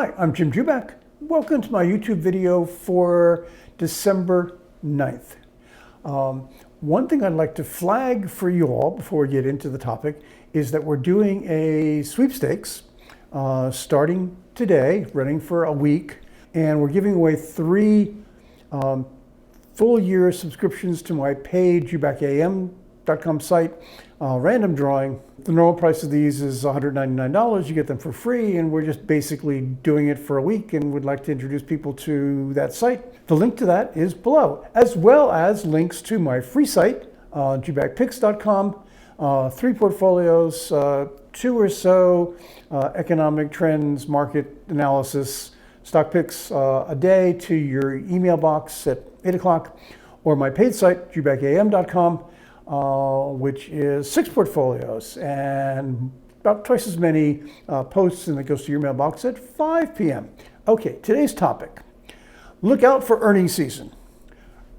Hi, I'm Jim Jubak. Welcome to my YouTube video for December 9th. One thing I'd like to flag for you all before we get into the topic is that we're doing a sweepstakes starting today, running for a week, and we're giving away 3 full year subscriptions to my paid jubakam.com site, random drawing. The normal price of these is $199. You get them for free, and we're just basically doing it for a week and would like to introduce people to that site. The link to that is below, as well as links to my free site, jubakpicks.com, 3 portfolios, 2 or so economic trends, market analysis, stock picks a day to your email box at 8 o'clock, or my paid site, jubakam.com, which is 6 portfolios and about twice as many posts, and it goes to your mailbox at 5 p.m. Okay, today's topic. Look out for earnings season.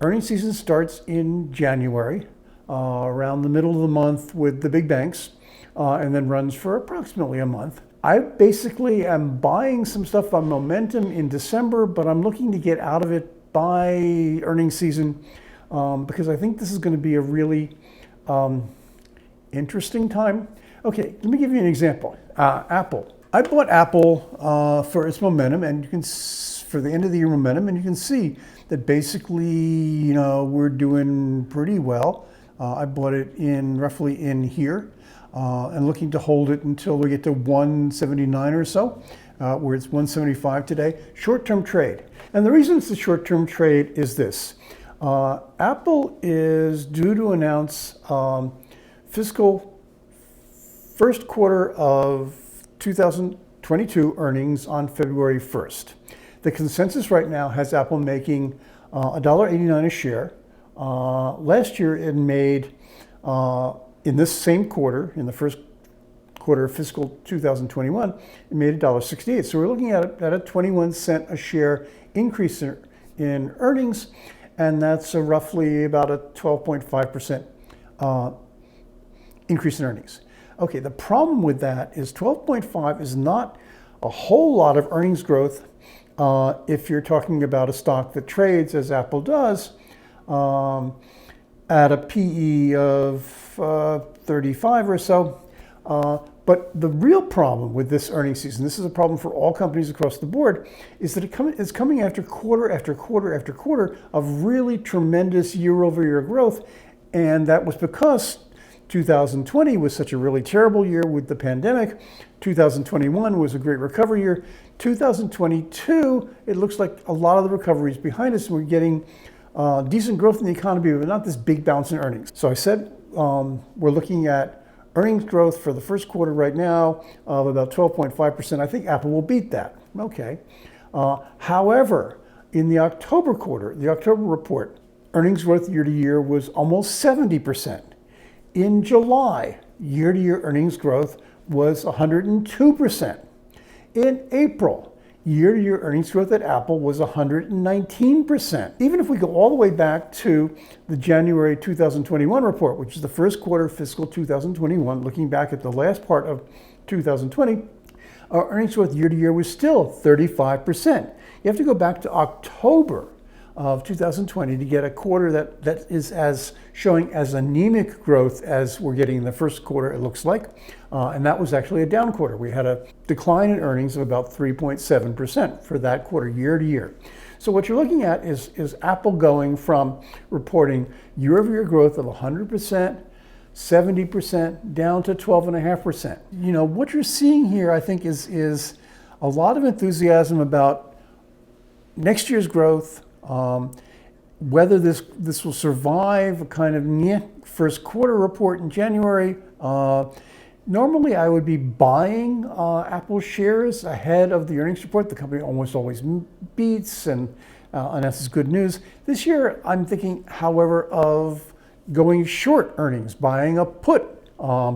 Earnings season starts in January, around the middle of the month with the big banks, and then runs for approximately a month. I basically am buying some stuff on momentum in December, but I'm looking to get out of it by earnings season because I think this is going to be a really interesting time. Okay, let me give you an example. Apple. I bought Apple for its momentum, and you can for the end of the year momentum, and you can see that basically, we're doing pretty well. I bought it in roughly in here. And looking to hold it until we get to 179 or so, where it's 175 today. Short-term trade. And the reason it's a short-term trade is this. Apple is due to announce fiscal first quarter of 2022 earnings on February 1st. The consensus right now has Apple making $1.89 a share. Last year it made in this same quarter, in the first quarter of fiscal 2021, it made $1.68. So we're looking at a 21 cent a share increase in earnings, and that's roughly about a 12.5% increase in earnings. Okay, the problem with that is 12.5 is not a whole lot of earnings growth if you're talking about a stock that trades, as Apple does, at a PE of 35 or so. But the real problem with this earnings season, this is a problem for all companies across the board, is that it's coming after quarter after quarter after quarter of really tremendous year-over-year growth. And that was because 2020 was such a really terrible year with the pandemic. 2021 was a great recovery year. 2022, it looks like a lot of the recovery is behind us, and we're getting decent growth in the economy, but not this big bounce in earnings. So I said we're looking at earnings growth for the first quarter right now of about 12.5%. I think Apple will beat that. Okay. However, in the October quarter, the October report, earnings growth year to year was almost 70%. In July, year to year earnings growth was 102%. In April, year-to-year earnings growth at Apple was 119%. Even if we go all the way back to the January 2021 report, which is the first quarter of fiscal 2021, looking back at the last part of 2020, our earnings growth year-to-year was still 35%. You have to go back to October of 2020 to get a quarter that is as showing as anemic growth as we're getting in the first quarter, it looks like. And that was actually a down quarter. We had a decline in earnings of about 3.7% for that quarter, year to year. So what you're looking at is Apple going from reporting year-over-year growth of 100%, 70%, down to 12.5%. What you're seeing here, I think, is a lot of enthusiasm about next year's growth, whether this will survive a kind of first quarter report in January. Normally, I would be buying Apple shares ahead of the earnings report. The company almost always beats, and that's good news. This year, I'm thinking, however, of going short earnings, buying a put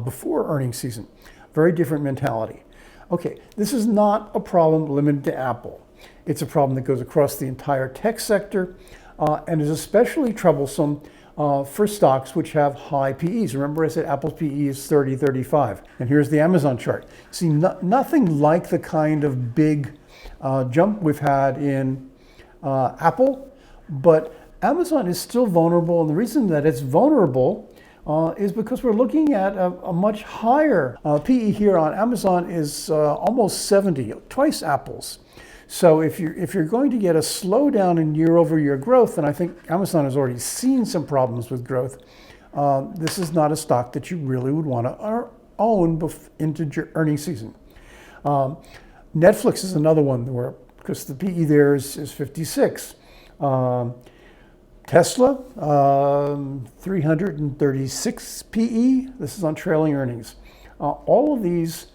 before earnings season. Very different mentality. Okay, this is not a problem limited to Apple. It's a problem that goes across the entire tech sector and is especially troublesome for stocks which have high PEs. Remember I said Apple's PE is 30, 35. And here's the Amazon chart. See, nothing like the kind of big jump we've had in Apple, but Amazon is still vulnerable. And the reason that it's vulnerable is because we're looking at a much higher PE here on Amazon is almost 70, twice Apple's. So if you're going to get a slowdown in year-over-year growth, and I think Amazon has already seen some problems with growth, this is not a stock that you really would want to own into earnings season. Netflix is another one where, because the PE there is 56. Tesla, 336 PE. This is on trailing earnings. All of these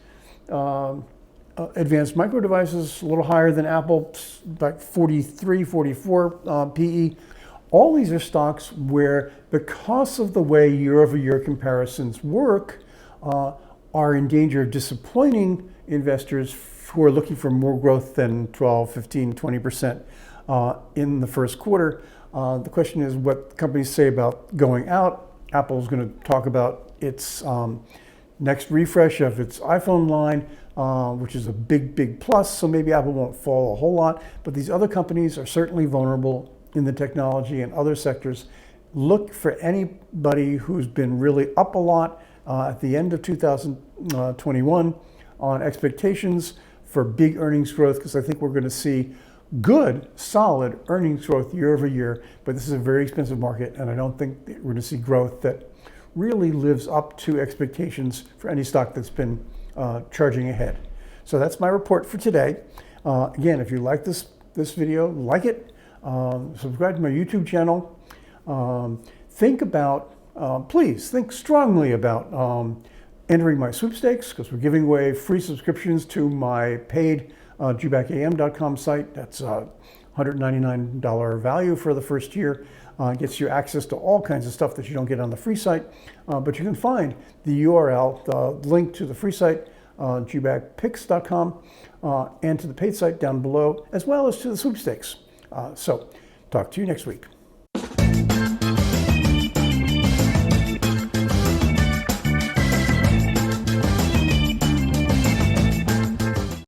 advanced micro devices, a little higher than Apple, like 43, 44 PE. All these are stocks where, because of the way year-over-year comparisons work, are in danger of disappointing investors who are looking for more growth than 12, 15, 20% in the first quarter. The question is what companies say about going out. Apple's going to talk about its next refresh of its iPhone line, which is a big plus, so maybe Apple won't fall a whole lot, but these other companies are certainly vulnerable in the technology and other sectors. Look for anybody who's been really up a lot at the end of 2021 on expectations for big earnings growth, because I think we're going to see good, solid earnings growth year over year, but this is a very expensive market, and I don't think we're going to see growth that really lives up to expectations for any stock that's been charging ahead. So that's my report for today. Again, if you like this video, like it, subscribe to my YouTube channel. Please think strongly about entering my sweepstakes, because we're giving away free subscriptions to my paid jubakam.com site. That's $199 value for the first year. Gets you access to all kinds of stuff that you don't get on the free site. But you can find the URL, the link to the free site, jubakpicks.com, and to the paid site down below, as well as to the sweepstakes. So talk to you next week.